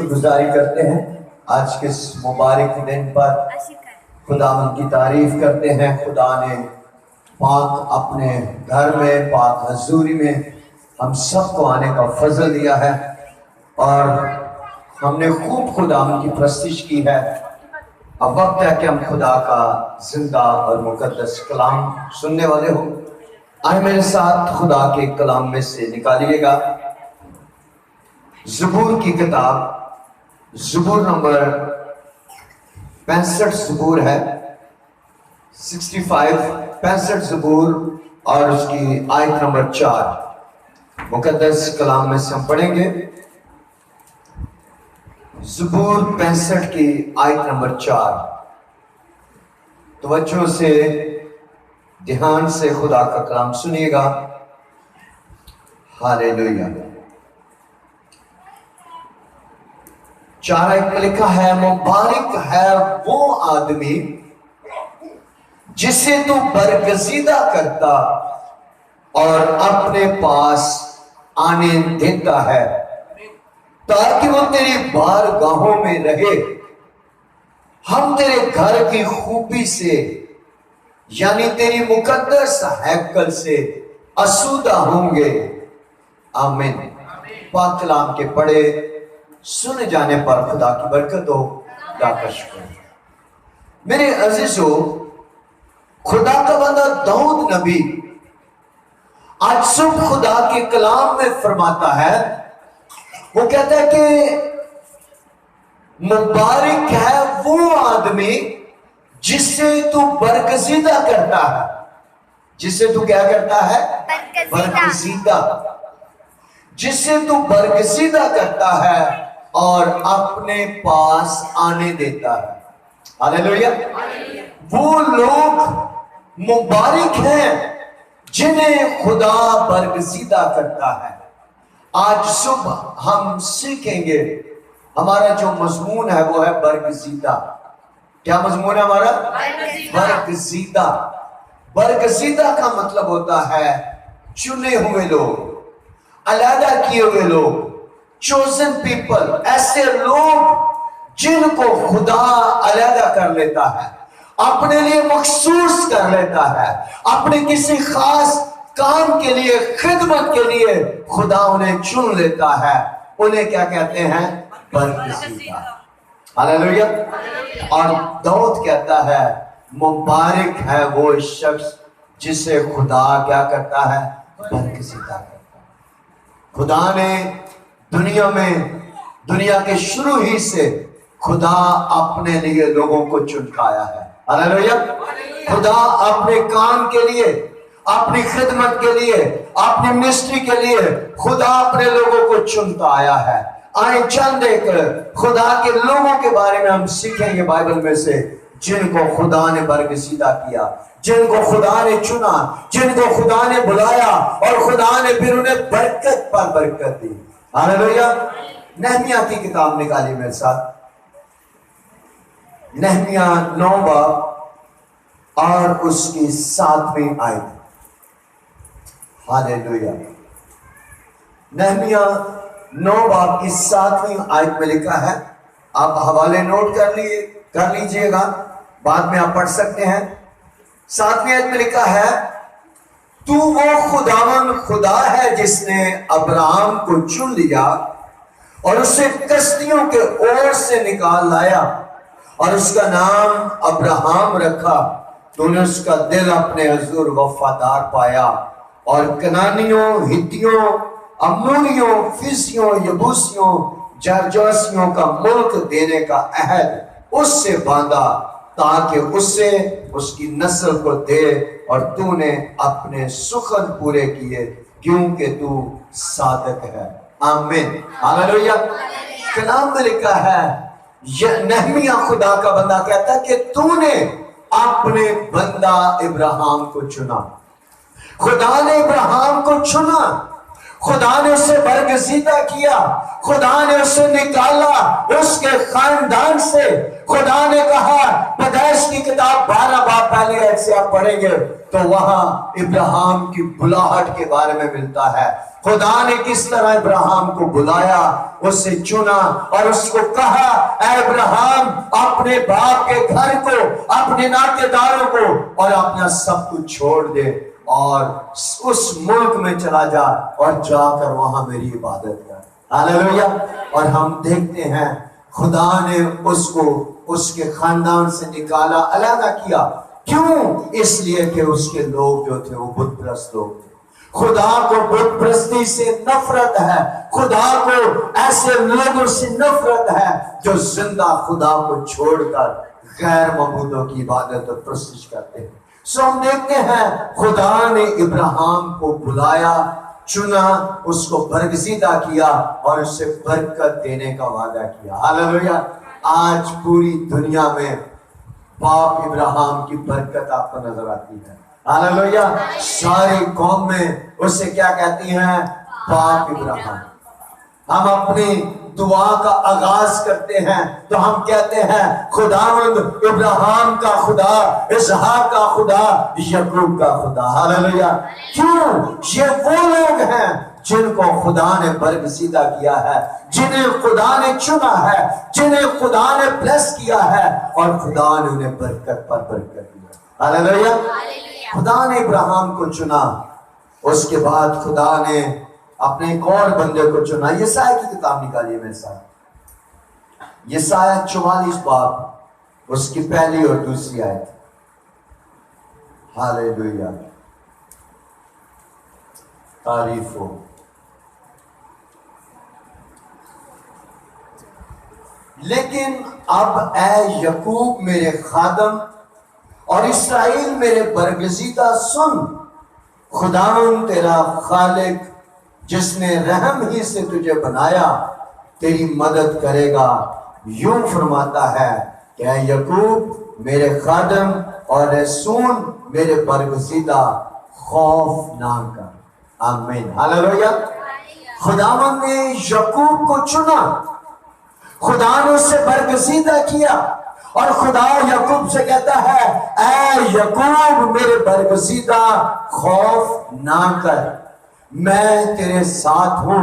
शुक्रगुजारी करते हैं आज के इस मुबारक दिन पर, खुदावंद की तारीफ करते हैं। खुदा ने पाक अपने घर में, पाक हजूरी में हम सबको आने का फजल दिया है और हमने खूब खुदावंद की प्रस्तिश की है। अब वक्त है कि हम खुदा का जिंदा और मुकद्दस कलाम सुनने वाले हो। आए मेरे साथ खुदा के कलाम में से निकालिएगा ज़बूर की किताब, ज़बूर नंबर 65 ज़बूर है, 65 ज़बूर और उसकी आयत नंबर 4 मुकद्दस कलाम में से हम पढ़ेंगे। ज़बूर 65 की आयत नंबर 4। तवज्जो से, ध्यान से खुदा का कलाम सुनिएगा। हालेलुया। 4 आयत में लिखा है, मुबारक है वो आदमी जिसे तू बरगजीदा करता और अपने पास आने देता है, ताकि वो तेरी बारगाहों में रहे। हम तेरे घर की खूबी से, यानी तेरी मुकद्दस हैकल से आसूदा होंगे। आमीन। पाक कलाम के पढ़े सुने जाने पर खुदा की बरकत हो। खुदा का शुक्र। मेरे अजीजों, खुदा का बंदा दाऊद नबी आज सुबह खुदा के कलाम में फरमाता है, वो कहता है कि मुबारक है वो आदमी जिससे तू बरगजीदा करता है। जिससे तू क्या करता है? बरगजीदा। जिससे तू बरगजीदा करता है और अपने पास आने देता है। हालेलुया। वो लोग मुबारक हैं जिन्हें खुदा बरगजीदा करता है। आज सुबह हम सीखेंगे, हमारा जो मजमून है वो है बरगजीदा। क्या मजमून है हमारा? बरगजीदा। बरगजीदा का मतलब होता है चुने हुए लोग, अलग किए हुए लोग, चोजन पीपल। ऐसे लोग जिनको खुदा अलग कर लेता है, अपने लिए मखसूस कर लेता है, अपने किसी खास काम के लिए, खिदमत के लिए खुदा उन्हें चुन लेता है। उन्हें क्या कहते हैं? बरगजीदा। हालेलुया। और दाऊद कहता है, मुबारक है वो शख्स जिसे खुदा क्या करता है? बरगजीदा करता है। खुदा ने दुनिया में, दुनिया के शुरू ही से खुदा अपने लिए लोगों को चुनकाया है। हालेलुया। खुदा अपने काम के लिए, अपनी खिदमत के लिए, अपनी मिनिस्ट्री के लिए खुदा अपने लोगों को चुनता आया है। आए चंद एक खुदा के लोगों के बारे में हम सीखेंगे बाइबल में से, जिनको खुदा ने बरगजीदा किया, जिनको खुदा ने चुना, जिनको खुदा ने बुलाया और खुदा ने फिर उन्हें बरकत पर बरकत दी। हालेलुया। नहमिया की किताब निकाली मेरे साथ, नहमिया 9 बाब और उसकी 7वीं आयत। हालेलुया। नहमिया 9 बाब की 7वीं आयत में लिखा है, आप हवाले नोट कर लीजिएगा, बाद में आप पढ़ सकते हैं। 7वीं आयत में लिखा है, तू वो खुदावन खुदा है जिसने अब्राहम को चुन लिया और उसे कश्तियों के ओर से निकाल लाया और उसका नाम अब्राहम रखा। तूने उसका दिल अपने हुजूर वफादार पाया और कनानियों, हित्तियों, अम्मोनियों, फिसियों, यबूसियों, जर्जोसियों का मुल्क देने का अहद उससे बांधा, ताकि उससे उसकी नस्ल को दे, और तूने अपने सुखद पूरे किए क्योंकि तू सादिक है। आमीन। हालेलुया। कलाम में लिखा है, नहमिया खुदा का बंदा कहता है कि तूने अपने बंदा इब्राहिम को चुना। खुदा ने इब्राहिम को चुना, खुदा ने उसे बरगजीदा किया, खुदा ने उसे निकाला उसके खानदान से। खुदा ने कहा, पैदाइश की किताब 12 बाब पहले आयत से आप पढ़ेंगे तो वहां इब्राहिम की बुलाहट के बारे में मिलता है खुदा ने किस तरह इब्राहिम को बुलाया, उसे चुना और उसको कहा, ऐ इब्राहिम अपने बाप के घर को, अपने नातेदारों को और अपना सब कुछ छोड़ दे और उस मुल्क में चला जा और जाकर वहां मेरी इबादत कर। हालेलुया। और हम देखते हैं खुदा ने उसको उसके खानदान से निकाला, अलग किया। क्यों? इसलिए कि उसके लोग जो थे वो बुत परस्त लोग थे। खुदा को बुत परस्ती से नफरत है, खुदा को ऐसे लोगों से नफरत है जो जिंदा खुदा को छोड़कर गैर मबूदों की इबादत और प्रस्तुत करते हैं। सो हम देखते हैं खुदा ने इब्राहिम को बुलाया, चुना, उसको बरगजीदा किया और उससे बरकत देने का वादा किया। हालेलुया। आज पूरी दुनिया में बाप इब्राहिम की बरकत आपको नजर आती है। हालेलुया। सारी कौम में उसे क्या कहती हैं? बाप इब्राहिम। हम अपनी दुआ का आगाज करते हैं तो हम कहते हैं खुदावंद इब्राहिम का खुदा, इसहाक का खुदा, याकूब का खुदा। हालेलुया। क्यों? ये वो लोग हैं जिनको खुदा ने बरगजीदा किया है, जिन्हें खुदा ने चुना है, जिन्हें खुदा ने ब्लेस किया है और खुदा ने उन्हें बरकत पर बरकत दिया। हालेलुया। खुदा ने इब्राहिम को चुना, उसके बाद खुदा ने अपने एक और बंदे को चुना। यशायाह की किताब निकालिए मेरे साथ, यशायाह 44 बाब, उसकी पहली और दूसरी आयत। हालेलुया, तारीफ हो। लेकिन अब ऐ याकूब मेरे खादम और इस्राएल मेरे बरगजीदा सुन, खुदावंद तेरा खालिक जिसने रहम ही से तुझे बनाया तेरी मदद करेगा। यूं फरमाता है कि ऐ याकूब मेरे खादम और रसूल मेरे बरगजीदा, खौफ ना कर। आमीन। हालेलुया। खुदावंद ने याकूब को चुना, खुदा ने उसे बरगजीदा किया और खुदा याकूब से कहता है, ऐ याकूब मेरे बरगजीदा, खौफ ना कर, मैं तेरे साथ हूं,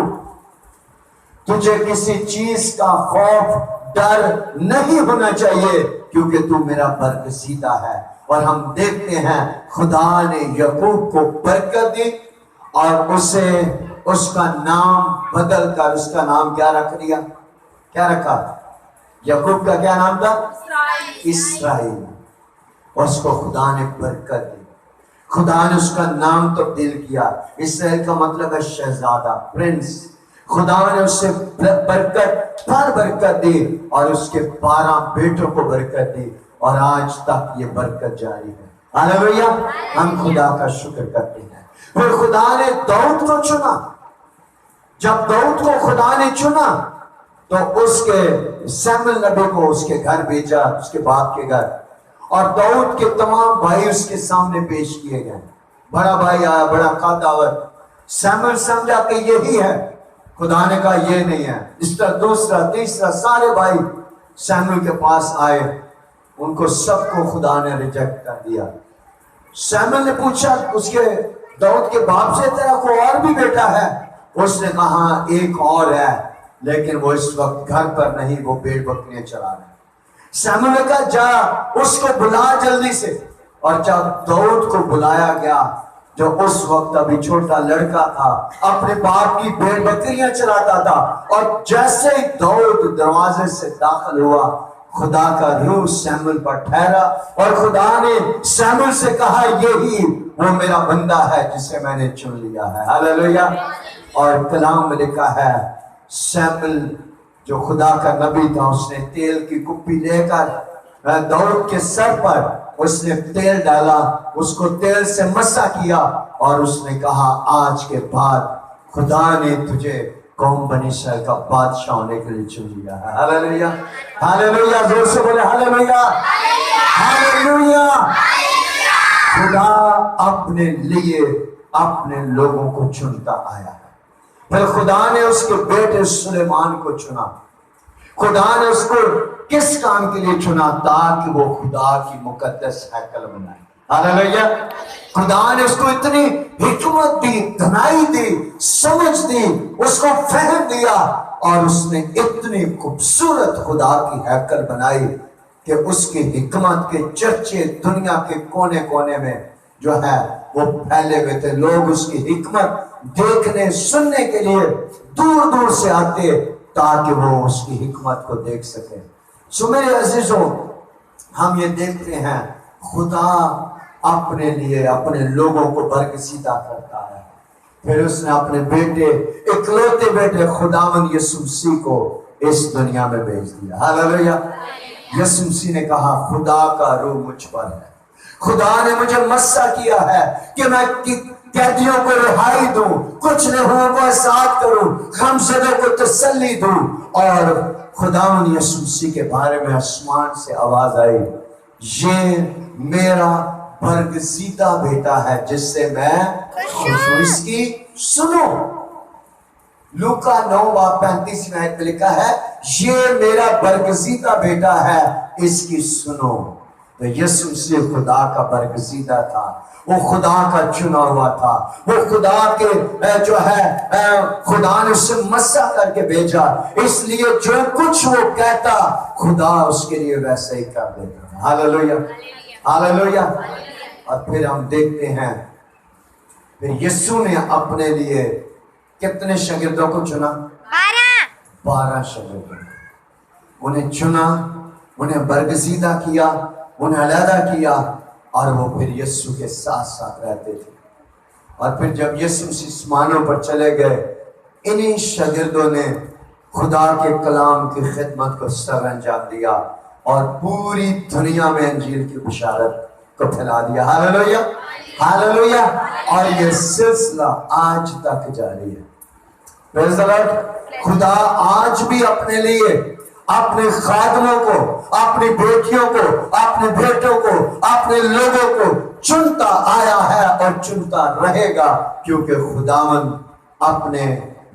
तुझे किसी चीज का खौफ डर नहीं होना चाहिए क्योंकि तू मेरा बरगजीदा है। और हम देखते हैं खुदा ने याकूब को बरकत दी और उसे उसका नाम बदल कर उसका नाम क्या रख दिया? क्या रखा? याकूब का क्या नाम था? इस्राएल। उसको खुदा ने बरकत दी, खुदा ने उसका नाम तब्दील किया। इस्राएल का मतलब है शहजादा, प्रिंस। खुदा ने उससे बरकत पर बरकत दी और उसके 12 बेटों को बरकत दी और आज तक ये बरकत जारी है। हालेलुया। हम खुदा का शुक्र करते हैं। फिर खुदा ने दाऊद को चुना। जब दाऊद को खुदा ने चुना तो उसके शमूएल नबी को उसके घर भेजा, उसके बाप के घर, और दाऊद के तमाम भाई उसके सामने पेश किए गए। बड़ा भाई आया, बड़ा कादावर। शमूएल समझा कि यही है, खुदा ने कहा ये नहीं है। इस तरह दूसरा तीसरा सारे भाई शमूएल के पास आए, उनको सबको खुदा ने रिजेक्ट कर दिया। शमूएल ने पूछा उसके दाऊद के बाप से, तेरा कोई और भी बेटा है? उसने कहा एक और है, लेकिन वो इस वक्त घर पर नहीं, वो भेड़ बकरियां चरा रहे। शमूएल ने कहा जा उसको बुला जल्दी से। और जब दाऊद को बुलाया गया, जो उस वक्त अभी छोटा लड़का था, अपने बाप की भेड़ बकरियां चराता था, और जैसे ही दाऊद दरवाजे से दाखिल हुआ, खुदा का रूह शमूएल पर ठहरा और खुदा ने शमूएल से कहा यही वो मेरा बंदा है जिसे मैंने चुन लिया है। हालेलुया। और कलाम में लिखा है शमूएल जो खुदा का नबी था, उसने तेल की कुप्पी लेकर दाऊद के सर पर उसने तेल डाला, उसको तेल से मसा किया और उसने कहा आज के बाद खुदा ने तुझे कौम बनी इस्राएल का बादशाह होने के लिए चुन लिया है। हालेलुया। हालेलुया। जोर से बोले हालेलुया। हालेलुया। खुदा अपने लिए अपने लोगों को चुनता आया है। फिर खुदा ने उसके बेटे सुलेमान को चुना। खुदा ने उसको किस काम के लिए चुना? ताकि वो खुदा की मुकद्दस हैकल बनाए। हालेलुया। खुदा ने उसको इतनी हिकमत दी, धनाई दी, समझ दी, उसको फहम दिया और उसने इतनी खूबसूरत खुदा की हैकल बनाई कि उसकी हिकमत के चर्चे दुनिया के कोने कोने में जो है वो फैले हुए थे। लोग उसकी हिकमत देखने सुनने के लिए दूर दूर से आते ताकि वो उसकी हिकमत को देख सके। सो मेरे अजीजों, हम ये देखते हैं खुदा अपने लिए अपने लोगों को बरकसीदा करता है। फिर उसने अपने बेटे, इकलौते बेटे खुदावंद यीशु मसीह को इस दुनिया में भेज दिया। हालेलुया। यीशु मसीह ने कहा खुदा का रूह मुझ पर है, खुदा ने मुझे मस्सा किया है कि मैं कैदियों को रिहाई दूं, कुछ लहूओं को आजाद करूं, गमज़दों को तसल्ली दूं। और खुदावंद यीशु मसीह के बारे में आसमान से आवाज आई, ये मेरा बरगजीदा बेटा है जिससे मैं खुश हूं, इसकी सुनो। लूका 9:35 में लिखा है, ये मेरा बरगजीदा बेटा है, इसकी सुनो। तो यीशु मसीह खुदा का बरगजीदा था, वो खुदा का चुना हुआ था, वो खुदा के जो है खुदा ने उसे मस्सा करके भेजा, इसलिए जो कुछ वो कहता खुदा उसके लिए वैसे ही कर देता। Hallelujah, hallelujah. और फिर हम देखते हैं फिर यीशु ने अपने लिए कितने शागिर्दों को चुना? 12 शागिर्दों। उन्हें चुना, उन्हें बरगजीदा किया, उन्हें अलहदा किया और वो फिर यीशु के साथ साथ रहते थे। और फिर जब यीशु आसमानों पर चले गए, इन्हीं शागिर्दों ने खुदा के कलाम की खिदमत को सर अंजाम दिया और पूरी दुनिया में अंजील की बशारत को फैला दिया। Hallelujah, hallelujah. और ये सिलसिला आज तक जारी है। Praise the Lord. खुदा आज भी अपने लिए अपने खादमों को, अपनी बेटियों को, अपने बेटों को, अपने लोगों को चुनता आया है और चुनता रहेगा, क्योंकि खुदावंद अपने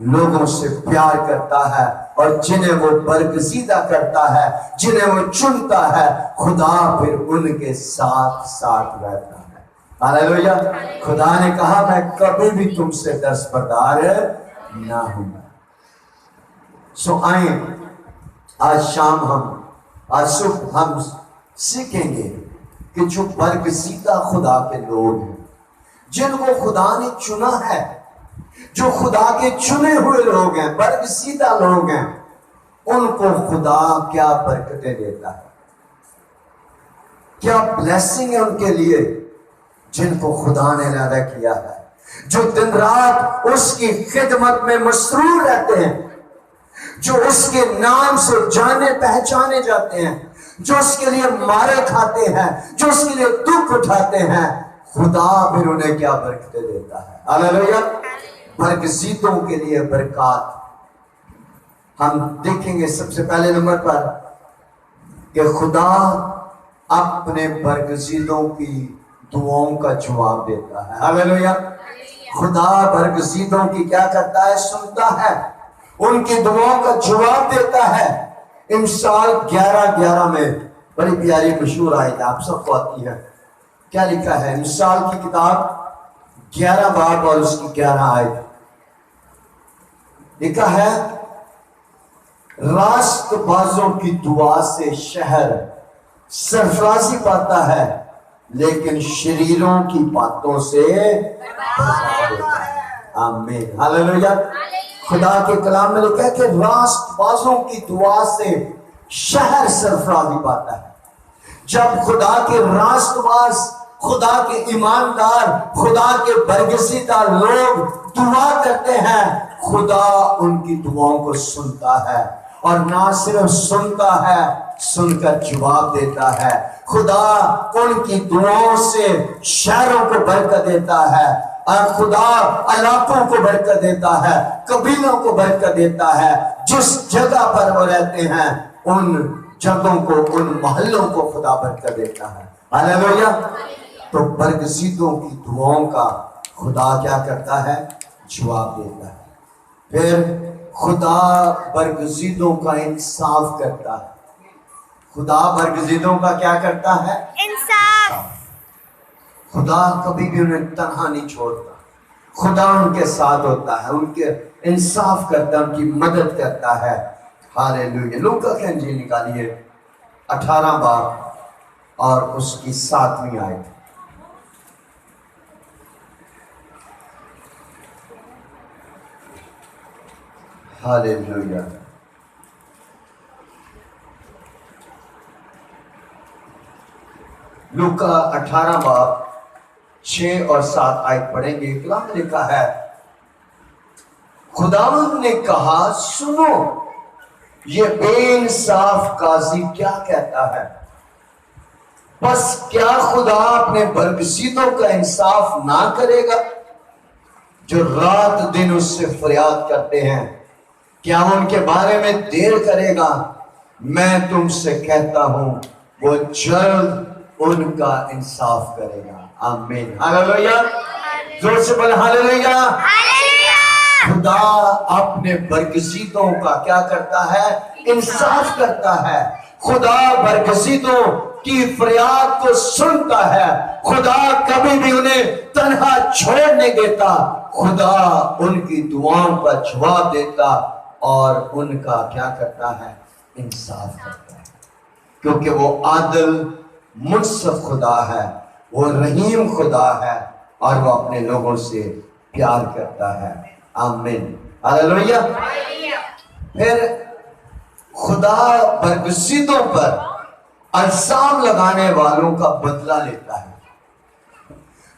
लोगों से प्यार करता है और जिन्हें वो बरगजीदा करता है, जिन्हें वो चुनता है, खुदा फिर उनके साथ साथ रहता है। हालेलुया। खुदा ने कहा, मैं कभी भी तुमसे दस्तबरदार ना हूंगा। सो आए आज शाम आज सुबह हम सीखेंगे कि जो बरगजीदा खुदा के लोग हैं, जिनको खुदा ने चुना है, जो खुदा के चुने हुए लोग हैं, बरगजीदा लोग हैं, उनको खुदा क्या बरकतें देता है, क्या ब्लेसिंग है उनके लिए, जिनको खुदा ने वादा किया है, जो दिन रात उसकी खिदमत में मसरूर रहते हैं, जो उसके नाम से जाने पहचाने जाते हैं, जो उसके लिए मारे खाते हैं, जो उसके लिए दुख उठाते हैं, खुदा फिर उन्हें क्या बरकतें देता है। हालेलुया। बरगजीदों के लिए बरकत हम देखेंगे सबसे पहले नंबर पर कि खुदा अपने बरगजीदों की दुआओं का जवाब देता है। हालेलुया। खुदा बरगजीदों की क्या करता है? सुनता है, उनकी दुआओं का जवाब देता है। इमसाल 11:11 में बड़ी प्यारी मशहूर आयत आप सबको आती है। क्या लिखा है? इमसाल की किताब 11 बाब और उसकी 11 आयत लिखा है, रास्तबाजों की दुआ से शहर सरफराजी पाता है, लेकिन शरीरों की बातों से आमीन। हालेलुया। खुदा के कलाम में लिखा है कि रास्तबाजों की दुआ से शहर सरफराजी पाता है। जब खुदा के रास्तबाज, खुदा के ईमानदार, खुदा के बरगजीदा लोग दुआ करते हैं, खुदा उनकी दुआओं को सुनता है और ना सिर्फ सुनता है, सुनकर जवाब देता है। खुदा उनकी दुआओं से शहरों को बरकत देता है और खुदा इलाकों को बरकत देता है, कबीलों को बरकत देता है। जिस जगह पर वो रहते हैं उन जगहों को, उन मोहल्लों को खुदा बरकत देता है। हालेलुया। तो बरगजीदों की दुआओं का खुदा क्या करता है? जवाब देता है। फिर खुदा बरगजीदों का इंसाफ करता है। खुदा बरगजीदों का क्या करता है? इंसाफ। खुदा कभी भी उन्हें तन्हा नहीं छोड़ता। खुदा उनके साथ होता है, उनके इंसाफ करता है, उनकी मदद करता है। हालेलुया। लूका की इंजील निकालिए 18 बाब और उसकी 7वीं आयत। हालेलुया। लूका 18 बाब 6 और 7 आयत पढ़ेंगे। कलाम में लिखा है, खुदावंद ने कहा, सुनो ये बेइंसाफ काजी क्या कहता है। बस क्या खुदा अपने बरगसीतों का इंसाफ ना करेगा जो रात दिन उससे फरियाद करते हैं? क्या वो उनके बारे में देर करेगा? मैं तुमसे कहता हूं वो जल्द उनका इंसाफ करेगा। आमीन। हालेलुया। जोर से बोले हालेलुया। खुदा अपने बरगसीतों का क्या करता है? इंसाफ करता है। खुदा बरगसीतों की फरियाद को सुनता है। खुदा कभी भी उन्हें तन्हा छोड़ नहीं देता। खुदा उनकी दुआओं का जवाब देता और उनका क्या करता है? इंसाफ करता है, क्योंकि वो आदिल मुनसिफ खुदा है, वो रहीम खुदा है और वो अपने लोगों से प्यार करता है। आमीन। हालेलुया। फिर खुदा बरगसीतों पर इल्जाम लगाने वालों का बदला लेता है।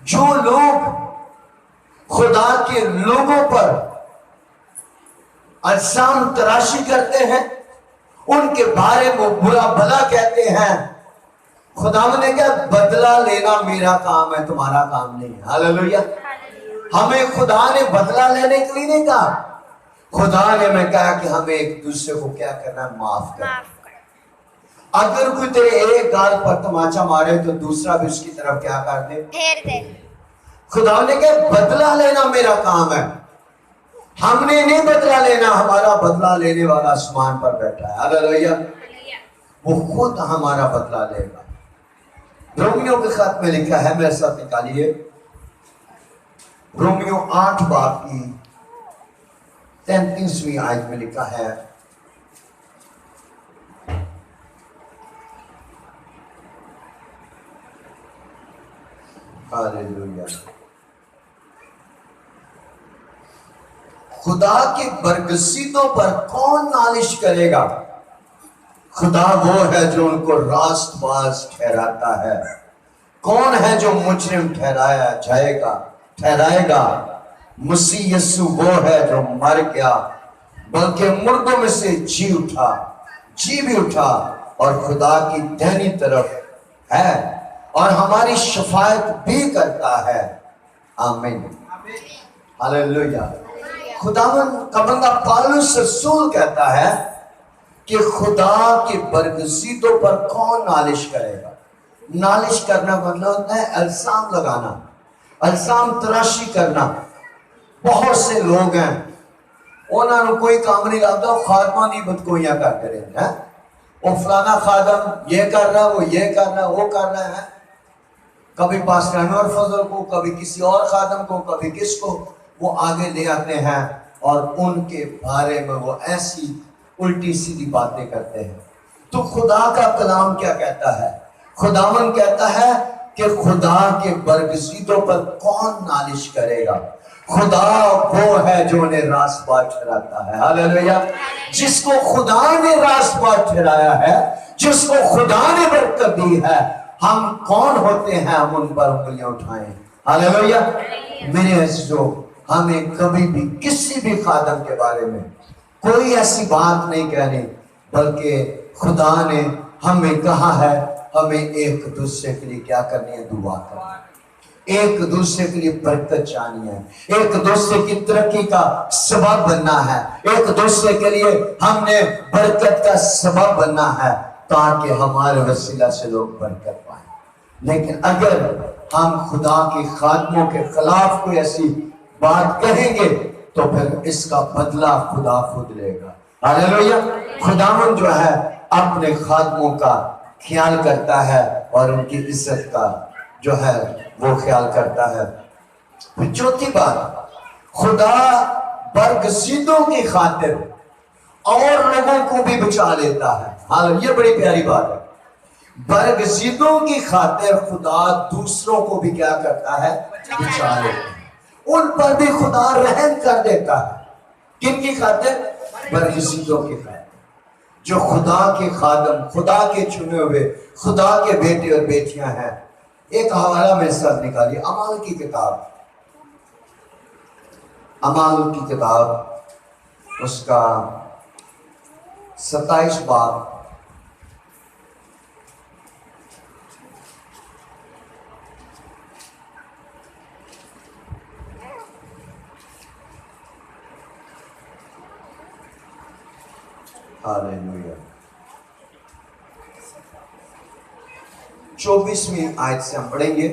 जो लोग खुदा के लोगों पर इल्जाम तराशी करते हैं, उनके बारे में बुरा भला कहते हैं, खुदा ने क्या बदला लेना मेरा काम है, तुम्हारा काम नहीं है। हालेलुया। हमें खुदा ने बदला लेने के लिए नहीं कहा। खुदा ने मैं कहा कि हमें एक दूसरे को क्या करना है? माफ करना। अगर कोई तेरे एक गाल पर तमाचा मारे तो दूसरा भी उसकी तरफ क्या कर दे? फेर दे। खुदा ने कहा बदला लेना मेरा काम है। हमने नहीं बदला लेना, हमारा बदला लेने वाला आसमान पर बैठा है। हालेलुया। वो खुद हमारा बदला लेगा। रोमियो के खत में लिखा है, मेरे साथ निकालिए, रोमियो 8 बाब की 33वीं आयत में लिखा है, हालेलुया। खुदा की बरगसीतों पर कौन नालिश करेगा? खुदा वो है जो उनको रास्तबाज ठहराता है। कौन है जो मुजरिम ठहराया जाएगा ठहराएगा? मसीह यीशु वो है जो मर गया, बल्कि मुर्दों में से जी उठा, जी भी उठा और खुदा की दाहिनी तरफ है और हमारी शफायत भी करता है। आमीन। हालेलुया। खुदावंद का बंदा पौलुस रसूल कहता है कि खुदा की बरगसीतों पर कौन नालिश करेगा? नालिश करना मतलब होता है इल्जाम लगाना, इल्जाम तराशी करना। बहुत से लोग हैं, उन्होंने कोई काम नहीं लगता, खादमा नहीं बदकोइयां करते रहते हैं। वो फलाना खादम ये कर रहा है, वो ये कर रहा है, वो कर रहा है। कभी पास्टर अनवर फजल को, कभी किसी और खादम को, कभी किसको वो आगे ले आते हैं और उनके बारे में वो ऐसी उल्टी सीधी बातें करते हैं। तो खुदा का कलाम क्या कहता है? खुदावन कहता है कि खुदा के बरगसीतों पर कौन नालिश करेगा? खुदा वो है जो उन्हें रास्तबाज ठहराता है। हालेलुया। जिसको खुदा ने रास्तबाज ठहराया है, जिसको खुदा ने बरकत दी है, हम कौन होते हैं हम उन पर उंगलियां उठाएं? हालेलुया। मेरे अजीजों, हमें कभी भी किसी भी खादम के बारे में कोई ऐसी बात नहीं कहनी, बल्कि खुदा ने हमें कहा है हमें एक दूसरे के लिए क्या करनी है? दुआ करनी, एक दूसरे के लिए बरकत चाहनी है, एक दूसरे की तरक्की का सबब बनना है, एक दूसरे के लिए हमने बरकत का सबब बनना है ताकि हमारे वसीला से लोग बरकत पाए। लेकिन अगर हम खुदा के खादमों के खिलाफ कोई ऐसी बात कहेंगे तो फिर इसका बदला खुदा खुद लेगा। हालेलुया। खुदावन जो है अपने खादमों का ख्याल करता है और उनकी इज्जत का जो है वो ख्याल करता है। फिर चौथी बात, खुदा बरगजीदों की खातिर और लोगों को भी बचा लेता है। हाँ, ये बड़ी प्यारी बात है। बरगजीदों की खातिर खुदा दूसरों को भी क्या करता है? बचा लेता है। उन पर भी खुदा रहम कर देता है। किन की खातिर? बरगजीदों की खातिर। जो खुदा के खादम, खुदा के चुने हुए, खुदा के बेटे और बेटियां हैं। एक हवाला मेरे साथ निकालिए, अमाल की किताब, अमाल की किताब, उसका 27 बाब, हालेलुया, 24वीं आयत से हम पढ़ेंगे।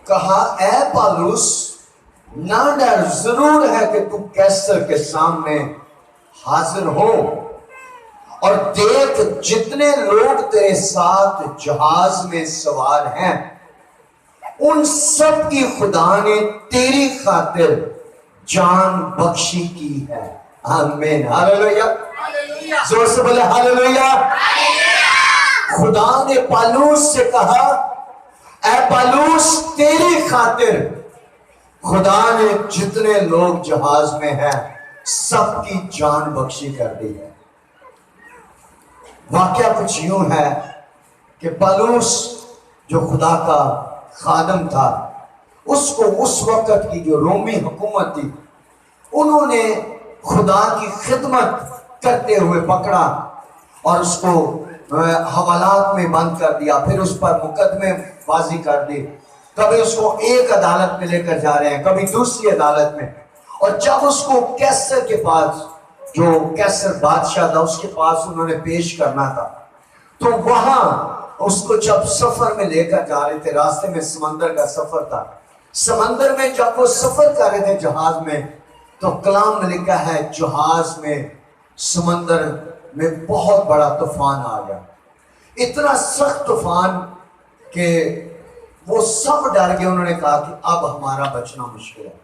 कहा, ए पालूस, ना डर, जरूर है कि तू कैसर के सामने हाजिर हो, और देख जितने लोग तेरे साथ जहाज में सवार हैं, उन सब की खुदा ने तेरी खातिर जान बख्शी की है। आमीन, हालेलुया, जोर से बोले हालेलुया। खुदा ने पालूस से कहा, ए पालूस, तेरी खातिर खुदा ने जितने लोग जहाज में हैं सबकी जान बख्शी कर दी है। वाकया कुछ यूं है कि पालूस जो खुदा का खादम था, उसको उस वक्त की जो रोमी हुकूमत थी, उन्होंने खुदा की खिदमत करते हुए पकड़ा और उसको हवालात में बंद कर दिया। फिर उस पर मुकदमे बाजी कर दी। कभी उसको एक अदालत में लेकर जा रहे हैं, कभी दूसरी अदालत में। और जब उसको कैसर के पास, जो कैसर बादशाह था, उसके पास उन्होंने पेश करना था, तो वहां उसको जब सफर में लेकर जा रहे थे, रास्ते में समंदर का सफर था, समंदर में जब वो सफर कर रहे थे जहाज में, तो कलाम में लिखा है जहाज में, समंदर में बहुत बड़ा तूफान आ गया। इतना सख्त तूफान कि वो सब डर गए। उन्होंने कहा कि अब हमारा बचना मुश्किल है।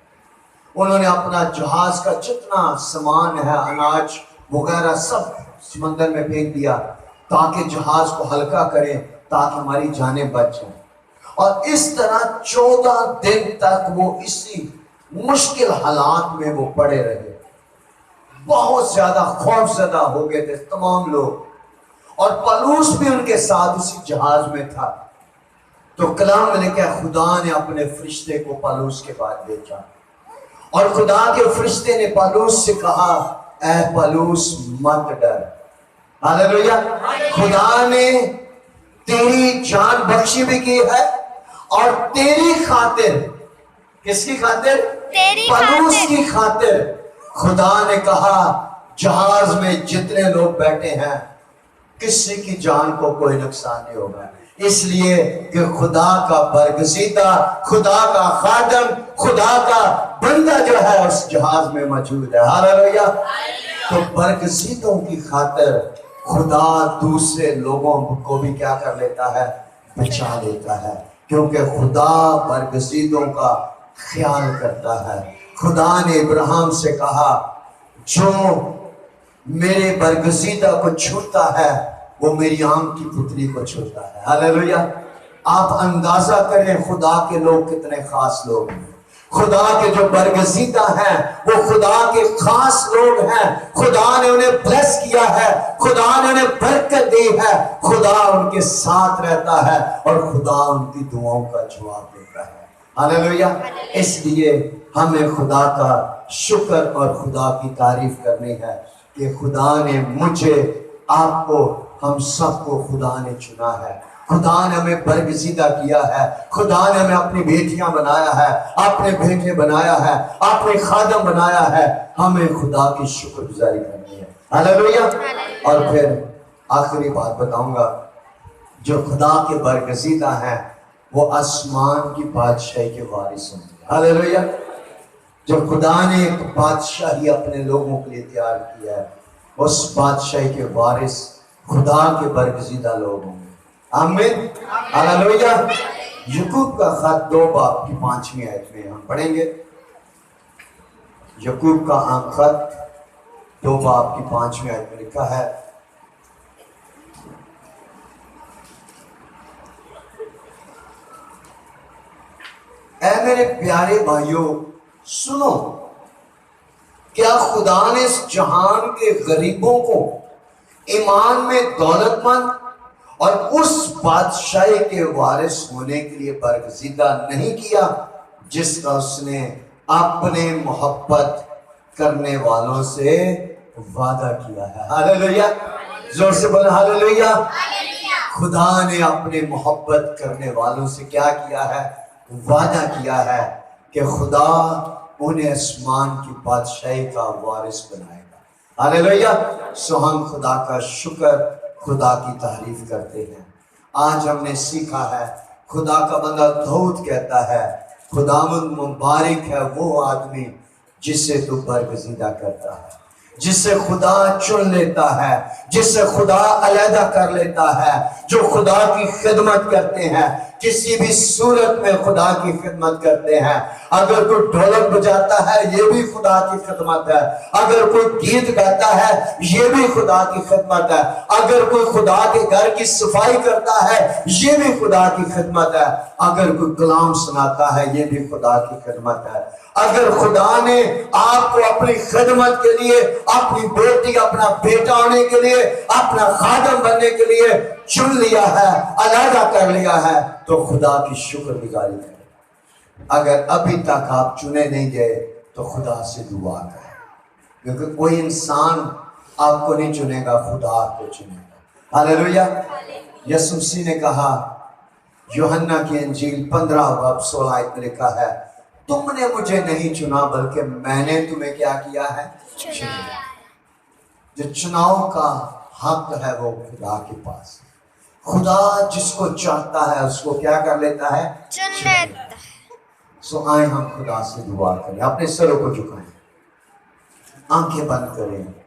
उन्होंने अपना जहाज का जितना सामान है, अनाज वगैरह, सब समंदर में फेंक दिया ताकि जहाज को हल्का करें, ताकि हमारी जानें बच जाएं। और इस तरह 14 दिन तक वो इसी मुश्किल हालात में वो पड़े रहे। बहुत ज्यादा खौफजदा हो गए थे तमाम लोग, और पलूस भी उनके साथ उसी जहाज में था। तो कलाम में लिखा, खुदा ने अपने फरिश्ते को पलूस के बाद भेजा, और खुदा के फरिश्ते ने पलूस से कहा, ऐ पलूस मत डर। हालेलुया। खुदा ने तेरी जान बख्शी भी की है, और तेरी खातिर, किसकी खातिर? पलूस की खातिर खुदा ने कहा, जहाज में जितने लोग बैठे हैं किसी की जान को कोई नुकसान नहीं होगा, इसलिए कि खुदा का बरगजीदा, खुदा का खादम, खुदा का बंदा जो है उस जहाज में मौजूद है। हालेलुया। तो बरगजीदों की खातिर खुदा दूसरे लोगों को भी क्या कर लेता है? बचा लेता है, क्योंकि खुदा बरगजीदों का ख्याल करता है। खुदा ने इब्राहिम से कहा, जो मेरे बरगजीदा को छूता है वो मेरी आम की पुतली को छूता है। हालेलुया। आप अंदाजा करें खुदा के लोग कितने खास लोग हैं। खुदा के जो बरगजीदा हैं वो खुदा के खास लोग हैं। खुदा ने उन्हें ब्लेस किया है, खुदा ने उन्हें बरकत दी है, खुदा उनके साथ रहता है और खुदा उनकी दुआओं का जवाब देता है। हालेलुया। इसलिए हमें खुदा का शुक्र और खुदा की तारीफ करनी है कि खुदा ने मुझे, आपको, हम सबको खुदा ने चुना है। खुदा ने हमें बरगजीदा किया है। खुदा ने हमें अपनी बेटियां बनाया है, अपने बेटे बनाया है, अपने खादम बनाया है। हमें खुदा की शुक्रगुजारी करनी है। हालेलुया। और फिर आखिरी बात बताऊंगा, जो खुदा के बरगजीदा हैं वो आसमान की बादशाही के वारिस होंगे। हालेलुया। जब खुदा ने एक बादशाही अपने लोगों के लिए तैयार किया है, उस बादशाही के वारिस खुदा के बरगजीदा लोग होंगे। आमीन, हालेलुया। यकूब का खत 2 बाब की 5वीं आयत में हम पढ़ेंगे। यकूब का खत 2 बाब की 5वीं आयत में लिखा है, ऐ मेरे प्यारे भाइयों सुनो, क्या खुदा ने इस जहान के गरीबों को ईमान में दौलतमंद और उस बादशाही के वारिस होने के लिए बरगजीदा नहीं किया जिसका उसने अपने मोहब्बत करने वालों से वादा किया है। हालेलुया, जोर से बोले हालेलुया। खुदा ने अपने मोहब्बत करने वालों से क्या किया है? वादा किया है कि खुदा उन्हें आसमान की बादशाही का वारिस बनाएगा। हालेलुया। सो हम खुदा का शुक्र, खुदा की तारीफ करते हैं। आज हमने सीखा है, खुदा का बंदा दाऊद कहता है, खुदावंद मुबारक है वो आदमी जिसे तू बरगजीदा करता है, जिससे खुदा चुन लेता है, जिससे खुदा अलहदा कर लेता है, जो खुदा की खिदमत करते हैं, किसी भी सूरत में खुदा की खिदमत करते हैं। अगर कोई ढोलक बजाता है ये भी खुदा की खिदमत है, अगर कोई गीत गाता है ये भी खुदा की खिदमत है, अगर कोई खुदा के घर की सफाई करता है ये भी खुदा की खिदमत है, अगर कोई कलाम सुनाता है ये भी खुदा की खिदमत है। अगर खुदा ने आपको अपनी खिदमत के लिए, अपनी बेटी, अपना बेटा होने के लिए, अपना खादम बनने के लिए चुन लिया है, अलहदा कर लिया है, तो खुदा की शुक्रगुजारी करें। अगर अभी तक आप चुने नहीं गए तो खुदा से दुआ करें, क्योंकि कोई इंसान आपको नहीं चुनेगा, खुदा आपको चुनेगा। हालेलुया। यीशु मसीह ने कहा, यूहन्ना की इंजील 15 बाब 16 आयत में लिखा है, तुमने मुझे नहीं चुना बल्कि मैंने तुम्हें क्या किया है? चुना। जो चुनाव का हक है वो खुदा के पास है। खुदा जिसको चाहता है उसको क्या कर लेता है? चुन लेता है। सो आए हम खुदा से दुआ करें, अपने सरों को झुकाएं, आंखें बंद करें।